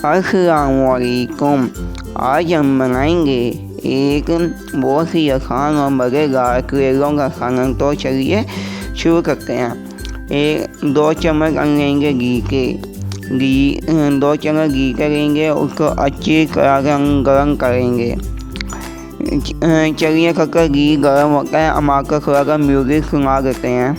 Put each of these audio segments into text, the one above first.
अस्सलामुअलैकुम। आज हम बनाएंगे एक बहुत ही आसान और मज़ेदार करेलों का खाना। तो चलिए शुरू करते हैं। 2 चम्मच लेंगे घी 2 चम्मच घी का लेंगे, उसको अच्छी तरह से गर्म करेंगे। चलिए करके घी गर्म होता है, हम आपको थोड़ा सा म्यूज़िक सुना देते हैं।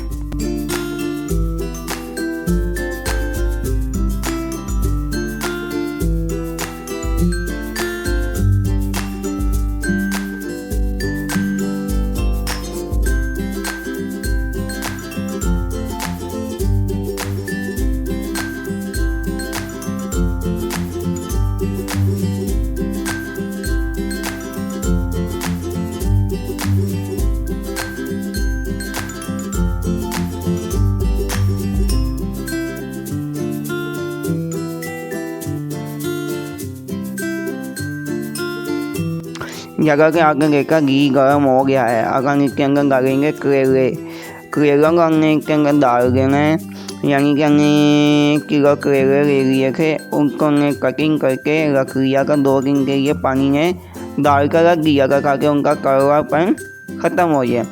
जगह के आगे देखा घी गर्म हो गया है। अगर इसके अंदर डालेंगे करेलों को हमने इसके अंदर डाल देना है। यानी कि हमने किलो करेले ले लिए थे, उनको हमने कटिंग करके रख लिया था 2 दिन के लिए, पानी में डाल कर रख दिया था ताकि उनका कड़वापन ख़त्म हो जाए।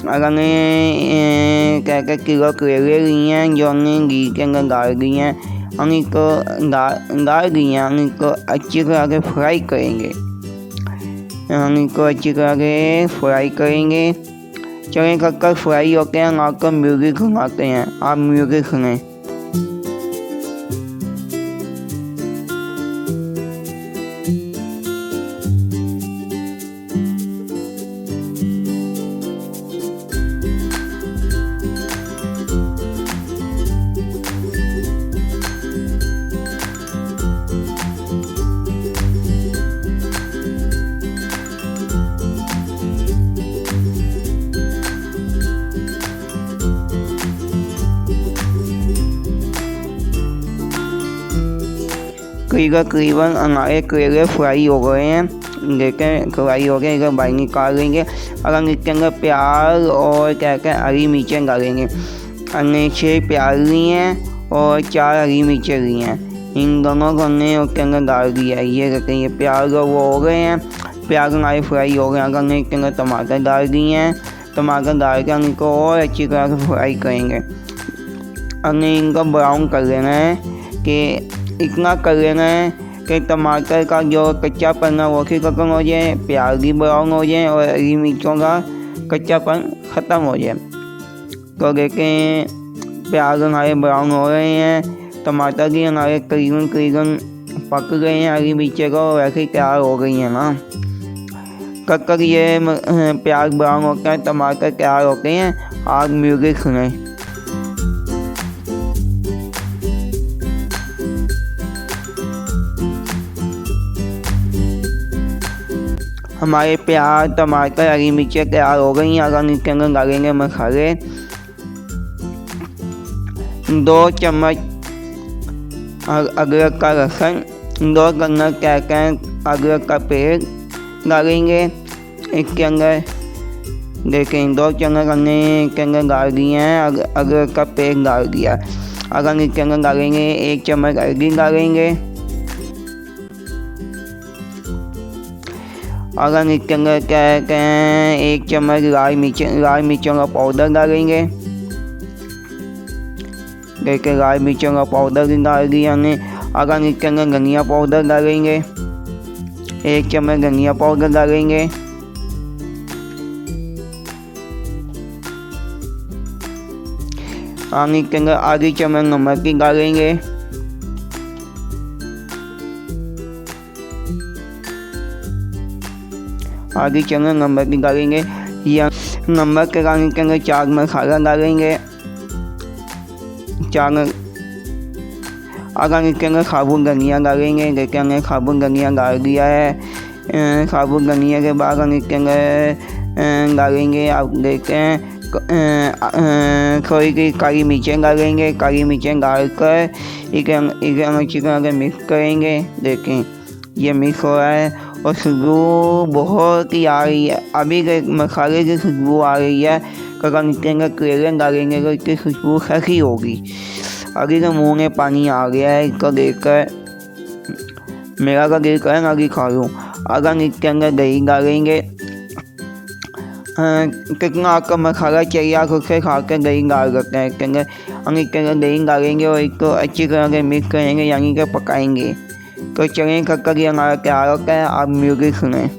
अगर हमने क्या किलो करेले लिए हैं जो हमने घी के अंदर डाल दिए हैं, हम इसको डाल दिए हैं। हम इसको अच्छी तरह से फ्राई करेंगे। चलिए कर फ्राई होते हैं, हम आपको म्यूज़िक सुनाते हैं, आप म्यूज़िक सुनें। करीबन हमारे करेले फ्राई हो गए हैं। देखें फ्राई हो गए, इधर बाहर निकाल लेंगे। अगर इसके अंदर प्याज और हरी मिर्चें डालेंगे। हमने 6 प्याज लिए हैं और 4 हरी मिर्चें ली हैं। इन दोनों को हमने उसके अंदर डाल दिया है। ये कहते हैं ये प्याज वो हो गए हैं, प्याज हमारे फ्राई हो गए। अगर हमने इसके अंदर टमाटर डाल दिए हैं, टमाटर डाल के हम इनको और अच्छी तरह से फ्राई करेंगे। हमने इनको ब्राउन कर लेना है कि इतना कर लेना है कि टमाटर का जो कच्चापन है वो भी खत्म हो जाए, प्याज भी ब्राउन हो जाए और हरी मिर्चों का कच्चापन ख़त्म हो जाए। तो देखें प्याज हमारे ब्राउन हो रहे हैं, टमाटर भी हमारे करीबन पक गए हैं, हरी मिर्चें को वैसे ही तैयार हो गई हैं ना। कब ये प्याज ब्राउन होता है, टमाटर तैयार होते हैं, आप म्यूज़िक सुनें। हमारे प्याज टमाटर हरी मिर्चें तैयार हो गई हैं। अगर इसके अंदर डालेंगे मसाले। 2 चम्मच अदरक का लहसुन, 2 चम्मच अदरक का पेस्ट डालेंगे इसके अंदर। देखें 2 चम्मच हमने इसके अंदर डाल दिए हैं, अदरक का पेस्ट डाल दिया। अगर इसके अंदर डालेंगे 1 चम्मच हल्दी डालेंगे। अगर इसके अंदर 1 चम्मच लाल मिर्चों का पाउडर डालेंगे। देखिए लाल मिर्चों का पाउडर भी डाल दिया हमने। अगर इसके अंदर धनिया पाउडर डालेंगे, 1 चम्मच धनिया पाउडर डालेंगे। हम इसके अंदर आधी चम्मच नमक भी डालेंगे। आधी चम्मच नमक भी डालेंगे। या नमक के कारण के अंदर चाट मसाला डालेंगे। अगर इसके अंदर साबुत धनिया डालेंगे। देखिए हमने साबुत धनिया डाल दिया है। साबुत धनिया के बाद हम इसके अंदर डालेंगे, आप देखते हैं थोड़ी सी काली मिर्चें डालेंगे। काली मिर्चें डालकर इसे हम अच्छी तरह से मिक्स करेंगे। देखें ये मिक्स हो रहा है और खुशबू बहुत ही आ रही है। अभी के मसाले की खुशबू आ रही है। अगर इसके अंदर करेले डालेंगे तो इसकी खुशबू कैसी होगी। अभी तो मुँह में पानी आ गया है इसको देखकर, मेरा तो दिल कर अभी खा लूँ। अगर इसके अंदर दही डालेंगे, कितना आपका मसाला चाहिए आप उससे खा कर दही डाल सकते हैं इसके अंदर। हम इसके अंदर दही डालेंगे और इसको अच्छी तरह से मिक्स करेंगे, यानी कि पकाएंगे। तो चलें कक्का की हमारा तैयार होता है, आप म्यूजिक सुनें।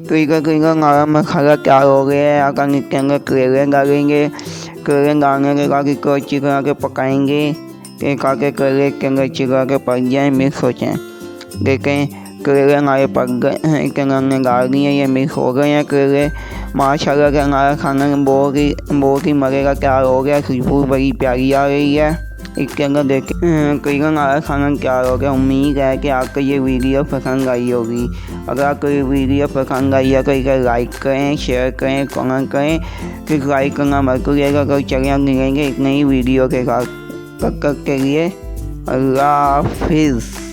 तो इधर हमारा मसाला तैयार हो गया है। अगर इसके अंदर करेले डालेंगे, करेले डालने के बाद इसको अच्छी तरह से पकाएंगे कि ताकि करेले के अंदर अच्छी तरह से पक जाए, मिक्स हो जाए। देखें करेले हमारे पक गए, इसके अंदर हमने डाल दिए, ये मिक्स हो गए हैं करेले। माशाल्लाह से हमारा खाना बहुत ही मज़े का तैयार हो गया। खुशबू बड़ी प्यारी आ रही है इसके अंदर। देखें करीबन हमारा खाना तैयार हो गया। उम्मीद है कि आपको ये वीडियो पसंद आई होगी। अगर आपको ये वीडियो पसंद आई है तो इसे लाइक करें, शेयर करें, कमेंट करें। फिर लाइक करना मत भूलिएगा। तो चलिए मिलेंगे एक नई वीडियो के साथ। तब तक के लिए अल्लाह हाफिज़।